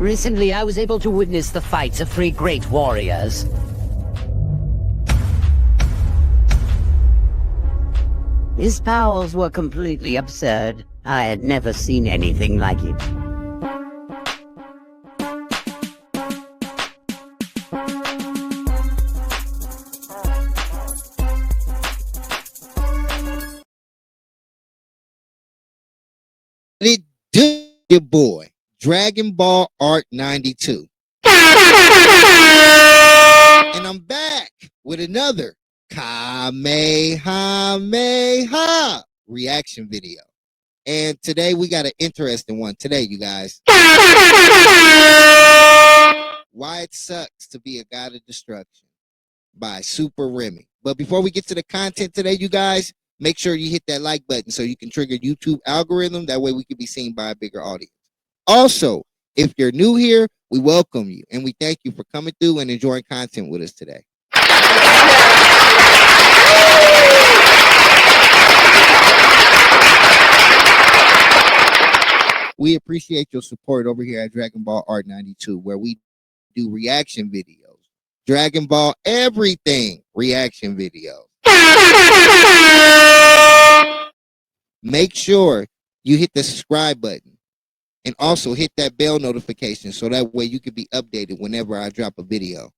Recently, I was able to witness the fights of 3 great warriors. His powers were completely absurd. I had never seen anything like it. It do your boy, Dragon Ball Art 92. And I'm back with another Kamehameha reaction video. And today we got an interesting one today, you guys. Why It Sucks to Be a God of Destruction by Super Remy. But before we get to the content today, you guys, make sure you hit that like button so you can trigger YouTube algorithm. That way we can be seen by a bigger audience. Also, if you're new here, we welcome you and we thank you for coming through and enjoying content with us today. We appreciate your support over here at Dragon Ball Art 92, where we do reaction videos. Dragon Ball everything reaction videos. Make sure you hit the subscribe button and also hit that bell notification so that way you can be updated whenever I drop a video.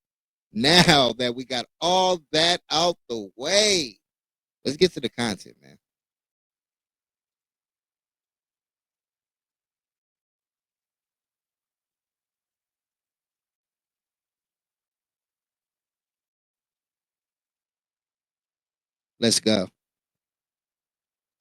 Now that we got all that out the way, let's get to the content, man. Let's go.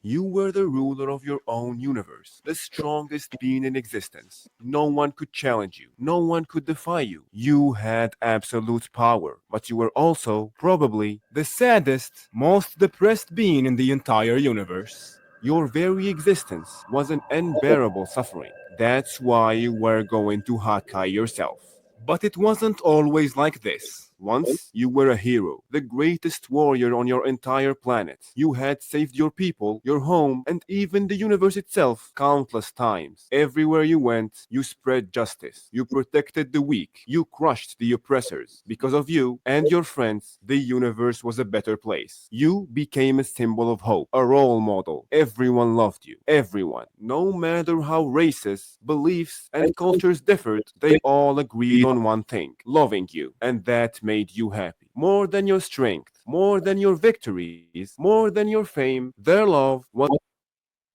You were the ruler of your own universe, the strongest being in existence. No one could challenge you. No one could defy you. You had absolute power, but you were also, probably, the saddest, most depressed being in the entire universe. Your very existence was an unbearable suffering. That's why you were going to Hakai yourself. But it wasn't always like this. Once, you were a hero, the greatest warrior on your entire planet. You had saved your people, your home, and even the universe itself countless times. Everywhere you went, you spread justice. You protected the weak. You crushed the oppressors. Because of you and your friends, the universe was a better place. You became a symbol of hope, a role model. Everyone loved you. Everyone. No matter how races, beliefs, and cultures differed, they all agreed on one thing, loving you. And that made you happy. More than your strength, more than your victories, more than your fame, their love was...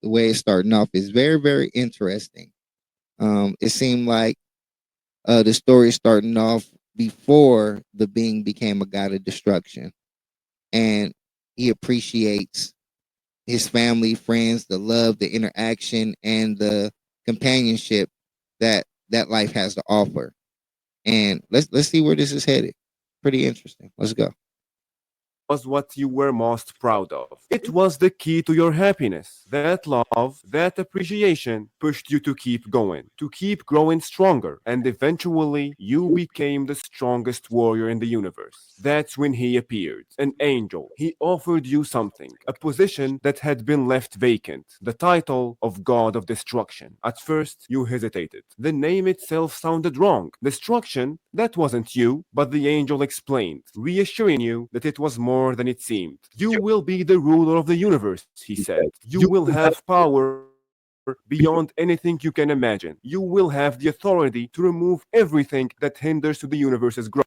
The way it's starting off is very, very interesting. It seemed like the story is starting off before the being became a god of destruction. And he appreciates his family, friends, the love, the interaction, and the companionship that life has to offer. And let's see where this is headed. Pretty interesting. Let's go. Was what you were most proud of. It was the key to your happiness. That love, that appreciation pushed you to keep going, to keep growing stronger, and eventually you became the strongest warrior in the universe. That's when he appeared, an angel. He offered you something, a position that had been left vacant, the title of God of Destruction. At first, you hesitated. The name itself sounded wrong. Destruction? That wasn't you, but the angel explained, reassuring you that it was more than it seemed. You will be the ruler of the universe, he said. You will have power beyond anything you can imagine. You will have the authority to remove everything that hinders to the universe's growth.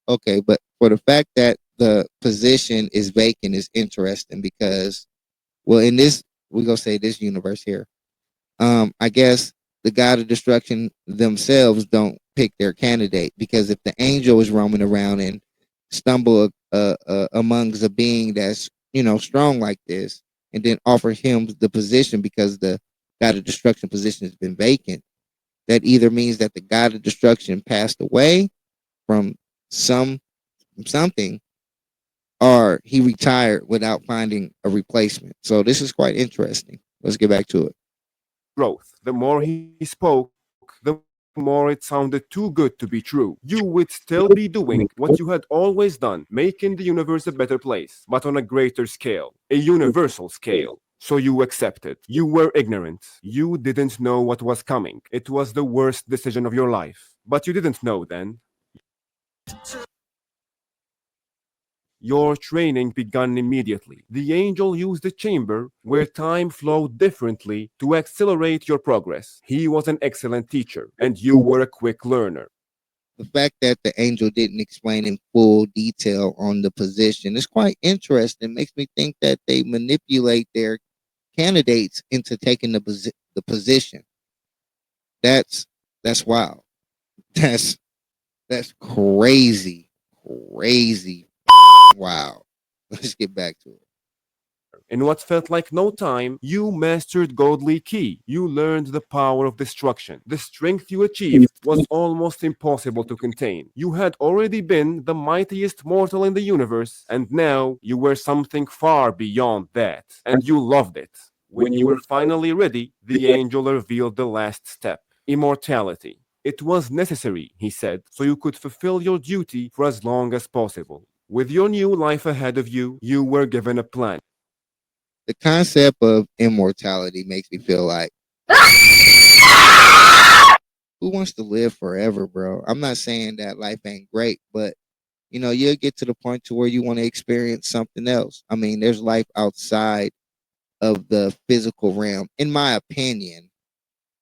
Okay, but for the fact that the position is vacant is interesting because, well, in this, we're going to say this universe here, I guess the god of destruction themselves don't pick their candidate, because if the angel is roaming around and stumble amongst a being that's, strong like this, and then offer him the position because the god of destruction position has been vacant, that either means that the god of destruction passed away from something, or he retired without finding a replacement. So this is quite interesting. Let's get back to it. Growth. The more he spoke, the more it sounded too good to be true. You would still be doing what you had always done, making the universe a better place, but on a greater scale, a universal scale. So you accepted. You were ignorant. You didn't know what was coming. It was the worst decision of your life. But you didn't know then. Your training began immediately. The angel used a chamber where time flowed differently to accelerate your progress. He was an excellent teacher, and you were a quick learner. The fact that the angel didn't explain in full detail on the position is quite interesting. Makes me think that they manipulate their candidates into taking the position. That's that's wild. That's that's crazy, crazy. Wow. Let's get back to it. In what felt like no time, you mastered Godly Key. You learned the power of destruction. The strength you achieved was almost impossible to contain. You had already been the mightiest mortal in the universe, and now you were something far beyond that. And you loved it. When you were finally ready, the angel revealed the last step immortality. It was necessary, he said, so you could fulfill your duty for as long as possible. With your new life ahead of you, you were given a plan. The concept of immortality makes me feel like who wants to live forever, bro? I'm not saying that life ain't great, but you'll get to the point to where you want to experience something else. I mean, there's life outside of the physical realm, in my opinion.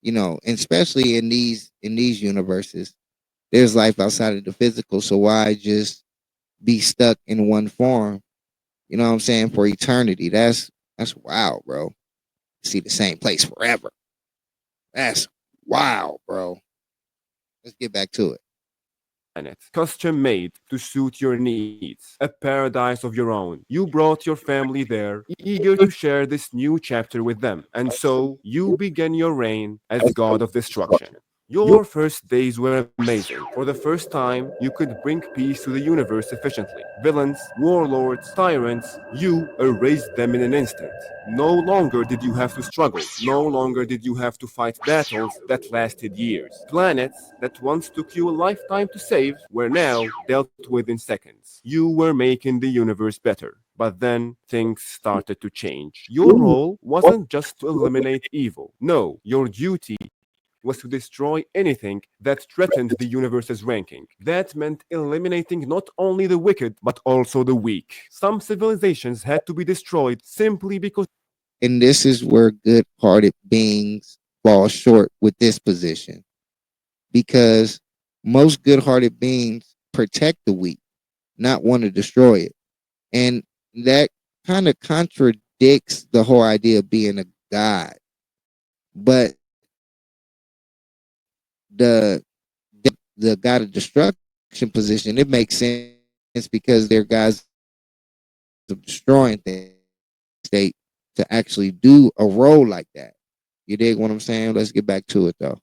And especially in these universes, there's life outside of the physical. So why just be stuck in one form? You know what I'm saying? For eternity. That's wild, bro. See the same place forever. That's wild, bro. Let's get back to it. Planet, custom made to suit your needs, a paradise of your own. You brought your family there, eager to share this new chapter with them, and so you began your reign as God of Destruction. Your first days were amazing. For the first time, you could bring peace to the universe efficiently. Villains, warlords, tyrants, you erased them in an instant. No longer did you have to struggle. No longer did you have to fight battles that lasted years. Planets that once took you a lifetime to save were now dealt with in seconds. You were making the universe better. But then things started to change. Your role wasn't just to eliminate evil. No, your duty was to destroy anything that threatened the universe's ranking. That meant eliminating not only the wicked, but also the weak. Some civilizations had to be destroyed simply because And this is where good-hearted beings fall short with this position, because most good-hearted beings protect the weak, not want to destroy it. And that kind of contradicts the whole idea of being a god. But the the god of destruction position, it makes sense because they're guys of destroying things state to actually do a role like that. You dig what I'm saying? Let's get back to it though.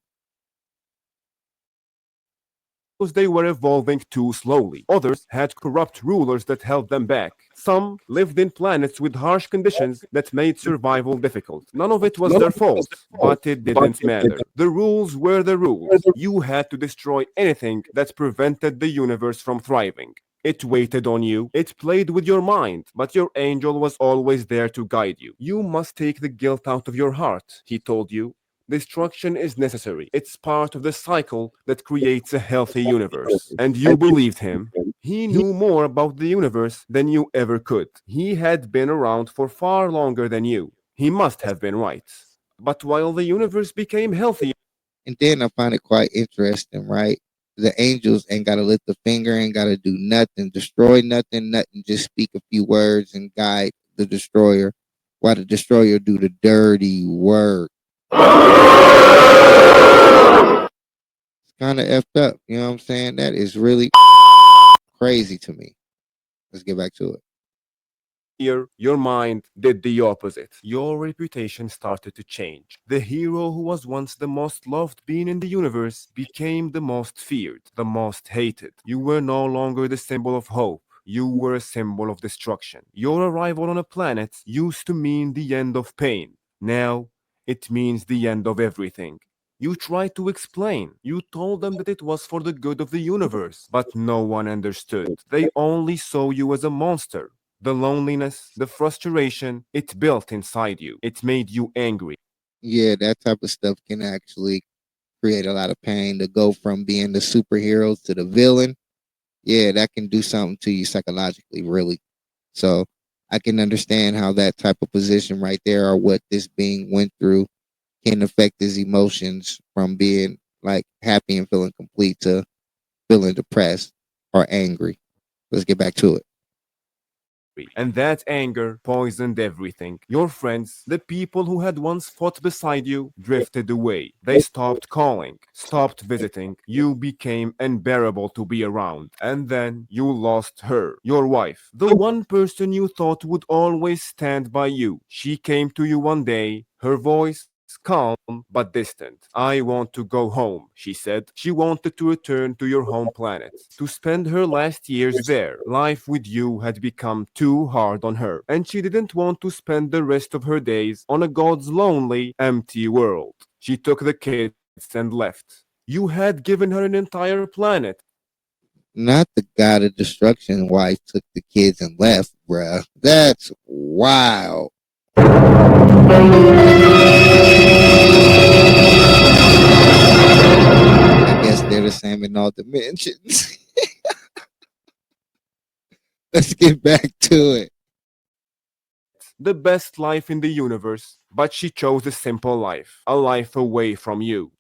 they were evolving too slowly. Others had corrupt rulers that held them back. Some lived in planets with harsh conditions that made survival difficult. None of it was their fault, but it didn't matter. The rules were the rules. You had to destroy anything that prevented the universe from thriving. It waited on you, it played with your mind, but your angel was always there to guide you. You must take the guilt out of your heart, he told you. Destruction is necessary. It's part of the cycle that creates a healthy universe. And you believed him. He knew more about the universe than you ever could. He had been around for far longer than you. He must have been right. But while the universe became healthy, And then I find it quite interesting, right? The angels ain't gotta lift a finger, ain't gotta do nothing, destroy nothing, just speak a few words and guide the destroyer, while the destroyer do the dirty work. It's kind of effed up. You know what I'm saying? That is really crazy to me. Let's get back to it. your mind did the opposite. Your reputation started to change. The hero who was once the most loved being in the universe became the most feared, the most hated. You were no longer the symbol of hope. You were a symbol of destruction. Your arrival on a planet used to mean the end of pain. Now, it means the end of everything. You tried to explain. You told them that it was for the good of the universe, but no one understood. They only saw you as a monster. The loneliness, the frustration, it built inside you. It made you angry. Yeah, that type of stuff can actually create a lot of pain to go from being the superhero to the villain. Yeah, that can do something to you psychologically, really. So I can understand how that type of position right there, or what this being went through, can affect his emotions from being like happy and feeling complete to feeling depressed or angry. Let's get back to it. And that anger poisoned everything. Your friends, the people who had once fought beside you, drifted away. They stopped calling, stopped visiting. You became unbearable to be around. And then you lost her, your wife, the one person you thought would always stand by you. She came to you one day, her voice calm but distant. I want to go home, she said. She wanted to return to your home planet, to spend her last years there. Life with you had become too hard on her, and she didn't want to spend the rest of her days on a God's lonely, empty world. She took the kids and left. You had given her an entire planet. Not the god of destruction wife took the kids and left, bruh. That's wild. I guess they're the same in all dimensions. Let's get back to it. The best life in the universe, but she chose a simple life, a life away from you.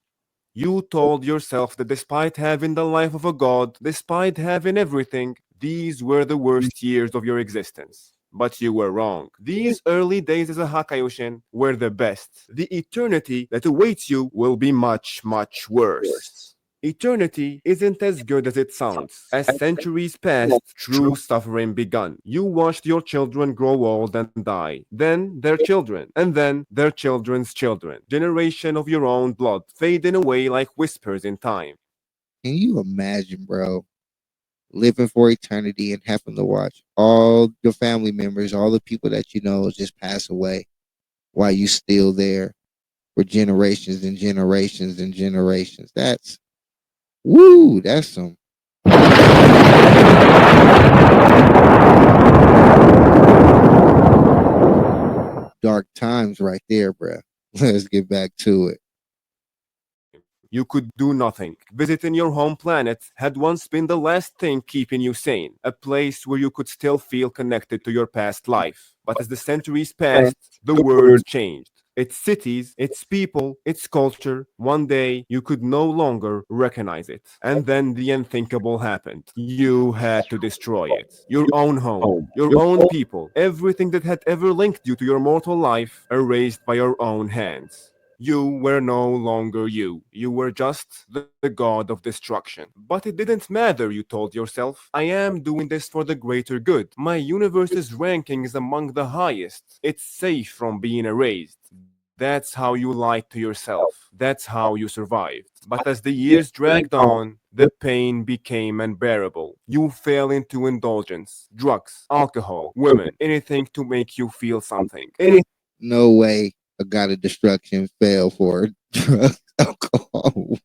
You told yourself that despite having the life of a god, despite having everything, these were the worst years of your existence. But you were wrong. These early days as a Hakaioshin were the best. The eternity that awaits you will be much, much worse. Eternity isn't as good as it sounds. As centuries passed, true suffering begun. You watched your children grow old and die, then their children, and then their children's children. Generation of your own blood fading away like whispers in time. Can you imagine, bro, living for eternity and having to watch all your family members, all the people that you know just pass away while you still there for generations and generations and generations? That's woo, that's some dark times right there, bro. Let's get back to it. You could do nothing. Visiting your home planet had once been the last thing keeping you sane, a place where you could still feel connected to your past life. But as the centuries passed, the world changed. Its cities, its people, its culture, one day you could no longer recognize it. And then the unthinkable happened. You had to destroy it. Your own home, your own people, everything that had ever linked you to your mortal life, erased by your own hands. You were no longer you. You were just the god of destruction. But it didn't matter, you told yourself. I am doing this for the greater good. My universe's ranking is among the highest. It's safe from being erased. That's how you lied to yourself. That's how you survived. But as the years dragged on, the pain became unbearable. You fell into indulgence, drugs, alcohol, women, anything to make you feel something. No way a god of destruction fell for drugs, alcohol.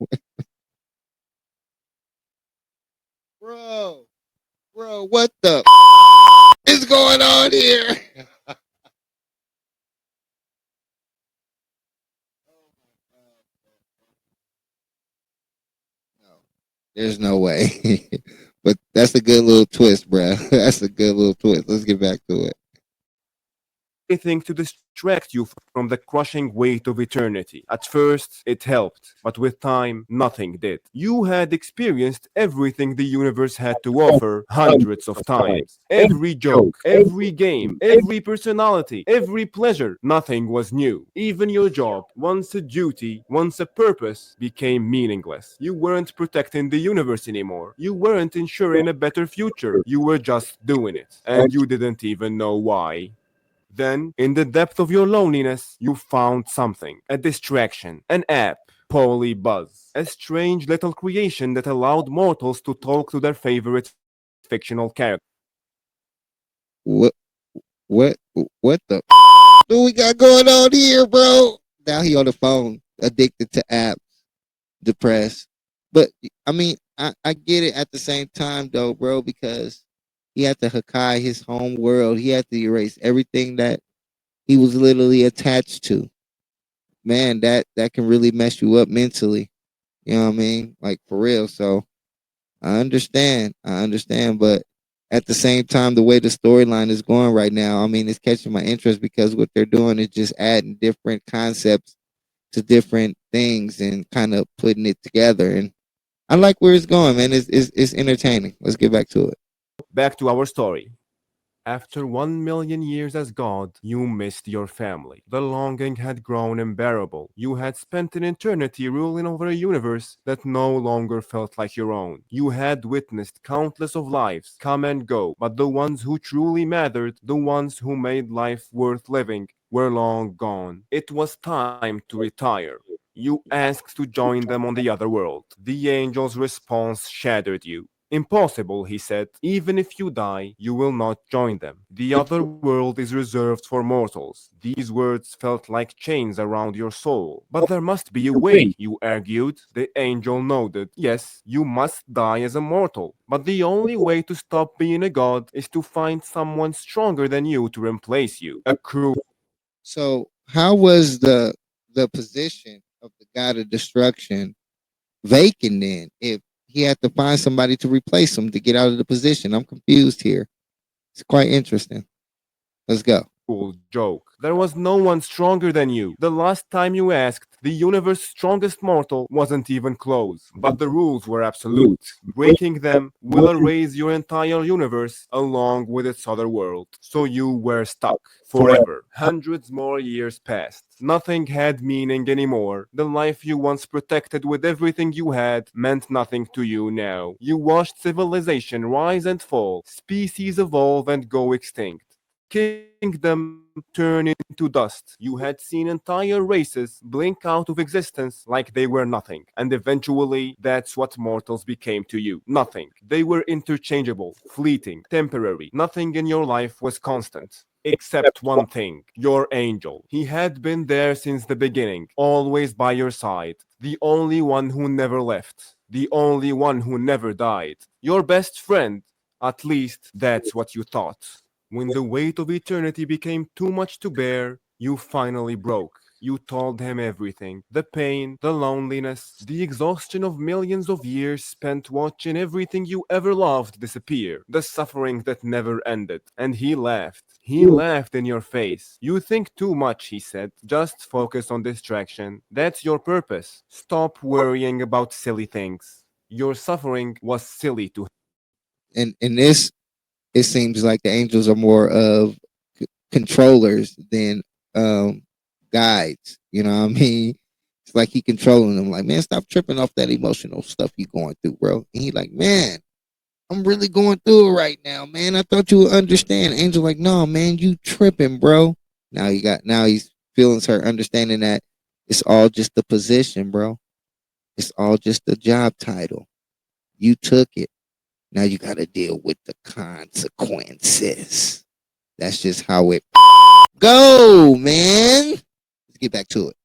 Bro, bro, what the is going on here? No, there's no way. But that's a good little twist, bro. That's a good little twist. Let's get back to it. Anything to distract you from the crushing weight of eternity. At first, it helped, but with time, nothing did. You had experienced everything the universe had to offer hundreds of times. Every joke, every game, every personality, every pleasure, nothing was new. Even your job, once a duty, once a purpose, became meaningless. You weren't protecting the universe anymore. You weren't ensuring a better future. You were just doing it, and you didn't even know why. Then, in the depth of your loneliness, you found something, a distraction, an app, Polybuzz, a strange little creation that allowed mortals to talk to their favorite fictional character. What what what the do we got going on here, bro? Now he on the phone, addicted to apps, depressed. But I mean, I get it at the same time though, bro, because He had to Hakai his home world. He had to erase everything that he was literally attached to. Man, that can really mess you up mentally. You know what I mean? Like for real. So I understand. I understand, but at the same time, the way the storyline is going right now, I mean, it's catching my interest because what they're doing is just adding different concepts to different things and kind of putting it together. And I like where it's going, man. It's entertaining. Let's get back to it. Back to our story. After 1 million years as God, you missed your family. The longing had grown unbearable. You had spent an eternity ruling over a universe that no longer felt like your own. You had witnessed countless of lives come and go, but the ones who truly mattered, the ones who made life worth living, were long gone. It was time to retire. You asked to join them on the other world. The angel's response shattered you. Impossible, he said. Even if you die, you will not join them. The other world is reserved for mortals. These words felt like chains around your soul. But there must be a way, you argued. The angel nodded. Yes, you must die as a mortal. But the only way to stop being a god is to find someone stronger than you to replace you. A cruel. So how was the position of the god of destruction vacant then if he had to find somebody to replace him to get out of the position? I'm confused here. It's quite interesting. Let's go. Joke. There was no one stronger than you. The last time you asked, the universe's strongest mortal wasn't even close. But the rules were absolute. Breaking them will erase your entire universe along with its other world. So you were stuck. Forever. Hundreds more years passed. Nothing had meaning anymore. The life you once protected with everything you had meant nothing to you now. You watched civilization rise and fall, species evolve and go extinct. Kingdom turn into dust. You had seen entire races blink out of existence like they were nothing. And eventually, that's what mortals became to you. Nothing. They were interchangeable, fleeting, temporary. Nothing in your life was constant. Except one thing, your angel. He had been there since the beginning, always by your side. The only one who never left. The only one who never died. Your best friend. At least, that's what you thought. When the weight of eternity became too much to bear, you finally broke. You told him everything, the pain, the loneliness, the exhaustion of millions of years spent watching everything you ever loved disappear, the suffering that never ended. And he laughed. He laughed in your face. You think too much, he said. Just focus on distraction. That's your purpose. Stop worrying about silly things. Your suffering was silly to him. And in this, it seems like the angels are more of controllers than guides. You know what I mean? It's like he controlling them. Like, man, stop tripping off that emotional stuff you going through, bro. And he like, man, I'm really going through it right now, man. I thought you would understand. Angel like, no, man, you tripping, bro. Now he's feeling her understanding that it's all just the position, bro. It's all just the job title. You took it. Now you got to deal with the consequences. That's just how it go, man. Let's get back to it.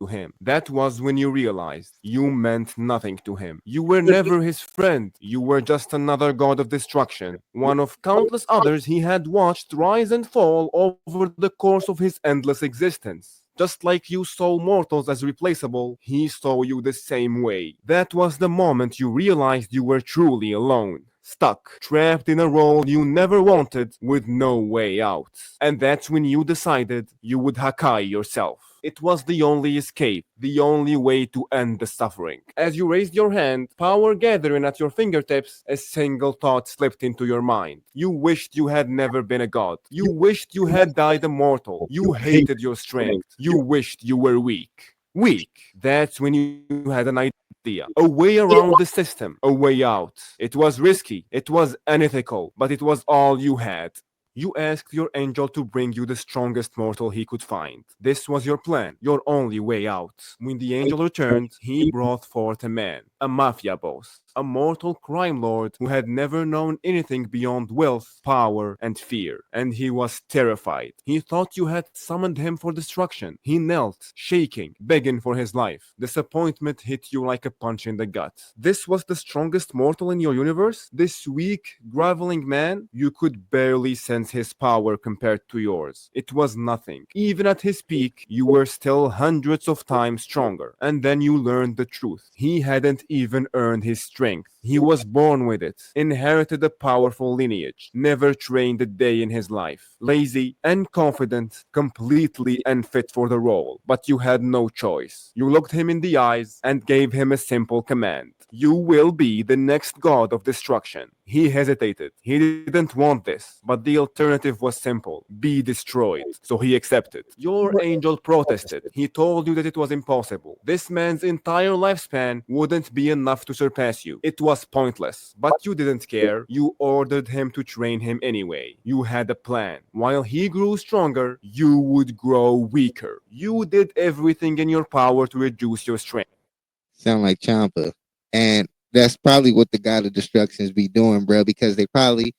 To him. That was when you realized you meant nothing to him. You were never his friend. You were just another god of destruction, one of countless others he had watched rise and fall over the course of his endless existence. Just like you saw mortals as replaceable, he saw you the same way. That was the moment you realized you were truly alone. Stuck, trapped in a role you never wanted, with no way out. And that's when you decided you would Hakai yourself. It was the only escape, the only way to end the suffering. As you raised your hand, power gathering at your fingertips, a single thought slipped into your mind. You wished you had never been a god. You wished you had died immortal. You hated your strength. You wished you were weak. Weak. That's when you had an idea. A way around the system. A way out. It was risky. It was unethical. But it was all you had. You asked your angel to bring you the strongest mortal he could find. This was your plan, your only way out. When the angel returned, he brought forth a man, a mafia boss, a mortal crime lord who had never known anything beyond wealth, power, and fear. And he was terrified. He thought you had summoned him for destruction. He knelt, shaking, begging for his life. Disappointment hit you like a punch in the gut. This was the strongest mortal in your universe? This weak, groveling man? You could barely sense his power compared to yours. It was nothing. Even at his peak, you were still hundreds of times stronger. And then you learned the truth. He hadn't even earned his strength. He was born with it, inherited a powerful lineage, never trained a day in his life. Lazy and confident, completely unfit for the role. But you had no choice. You looked him in the eyes and gave him a simple command. You will be the next god of destruction. He hesitated. He didn't want this, but the alternative was simple. Be destroyed. So he accepted. Your angel protested. He told you that it was impossible. This man's entire lifespan wouldn't be enough to surpass you. It was pointless. But you didn't care. You ordered him to train him anyway. You had a plan. While he grew stronger, you would grow weaker. You did everything in your power to reduce your strength. Sound like Champa. And that's probably what the God of Destructions be doing, bro, because they probably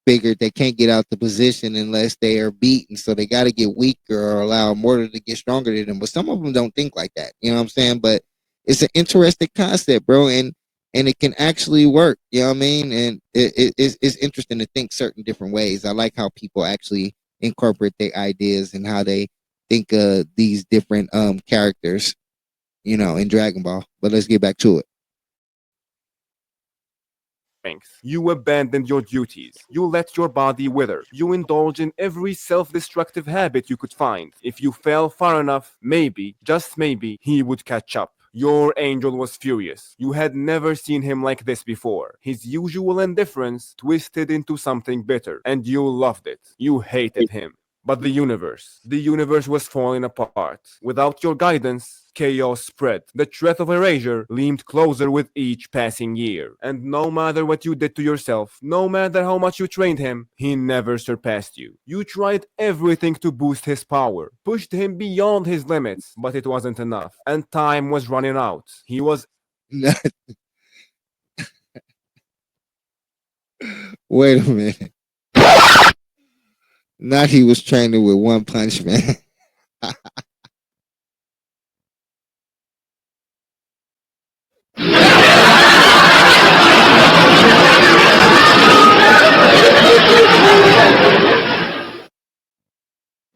figured they can't get out the position unless they are beaten. So they got to get weaker or allow Mortal to get stronger than them. But some of them don't think like that. You know what I'm saying? But it's an interesting concept, bro. And it can actually work. You know what I mean? And it's interesting to think certain different ways. I like how people actually incorporate their ideas and how they think of these different characters, you know, in Dragon Ball. But let's get back to it. You abandoned your duties. You let your body wither. You indulge in every self-destructive habit you could find. If you fell far enough, maybe, just maybe, he would catch up. Your angel was furious. You had never seen him like this before. His usual indifference twisted into something bitter, and you loved it. You hated him. But the universe was falling apart. Without your guidance, chaos spread. The threat of erasure loomed closer with each passing year. And no matter what you did to yourself, no matter how much you trained him, he never surpassed you. You tried everything to boost his power, pushed him beyond his limits, but it wasn't enough. And time was running out. He was... Wait a minute. Not he was training with One Punch Man.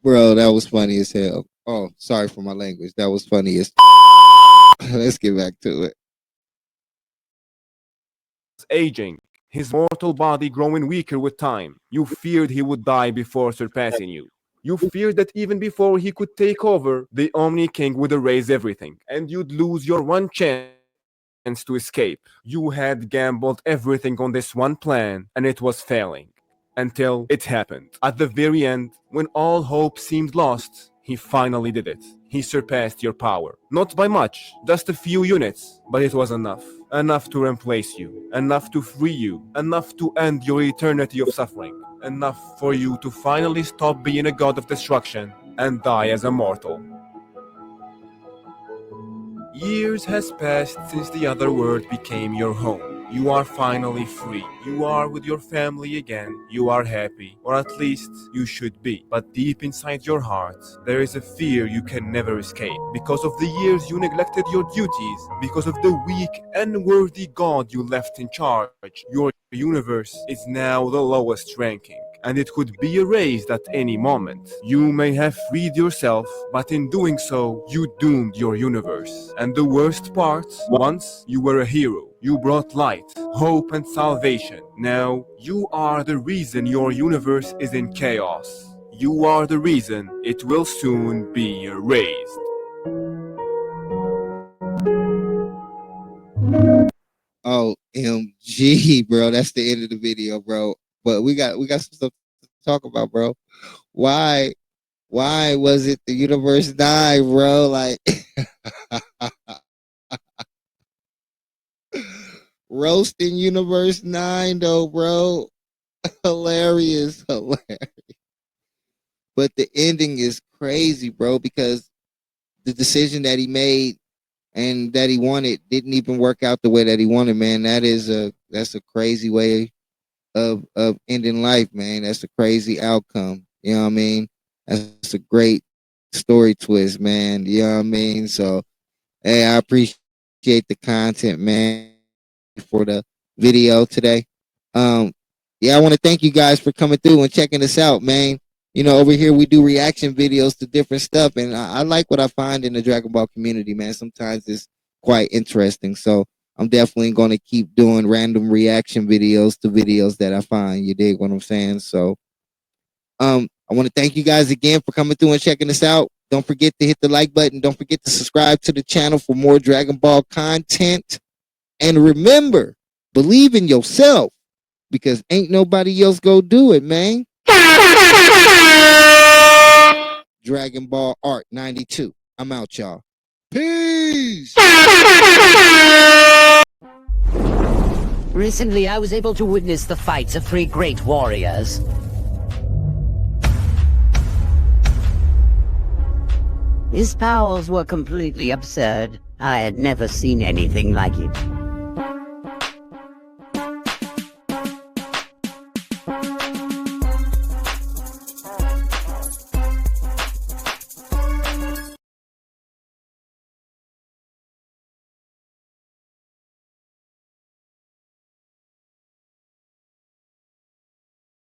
Bro, that was funny as hell. Oh, sorry for my language. That was funny as Let's get back to it. Aging, his mortal body growing weaker with time. You feared he would die before surpassing you. You feared that even before he could take over, the Omni King would erase everything, and you'd lose your one chance to escape. You had gambled everything on this one plan, and it was failing. Until it happened. At the very end, when all hope seemed lost, he finally did it. He surpassed your power. Not by much, just a few units, but it was enough. Enough to replace you, enough to free you, enough to end your eternity of suffering, enough for you to finally stop being a god of destruction and die as a mortal. Years has passed since the other world became your home. You are finally free. You are with your family again. You are happy, or at least you should be. But deep inside your heart, there is a fear you can never escape. Because of the years you neglected your duties, because of the weak, unworthy god you left in charge, your universe is now the lowest ranking, and it could be erased at any moment. You may have freed yourself, but in doing so, you doomed your universe. And the worst part, once you were a hero. You brought light, hope, and salvation. Now, you are the reason your universe is in chaos. You are the reason it will soon be erased. OMG, bro. That's the end of the video, bro. But we got some stuff to talk about, bro. Why was it the universe died, bro? Like roasting Universe 9 though, bro. Hilarious. But the ending is crazy, bro, because the decision that he made and that he wanted didn't even work out the way that he wanted, man. That's a crazy way of ending life, man. That's a crazy outcome. You know what I mean? That's a great story twist, man. You know what I mean? So hey, I appreciate the content, man, for the video today. Um, yeah, I want to thank you guys for coming through and checking us out, man. You know, over here we do reaction videos to different stuff, and I like what I find in the Dragon Ball community, man. Sometimes it's quite interesting. So I'm definitely going to keep doing random reaction videos to videos that I find. You dig what I'm saying? So I want to thank you guys again for coming through and checking us out. Don't forget to hit the like button. Don't forget to subscribe to the channel for more Dragon Ball content. And remember, believe in yourself, because ain't nobody else go do it, man. Dragon Ball Art 92. I'm out, y'all. Peace. Recently, I was able to witness the fights of 3 great warriors. His powers were completely absurd. I had never seen anything like it.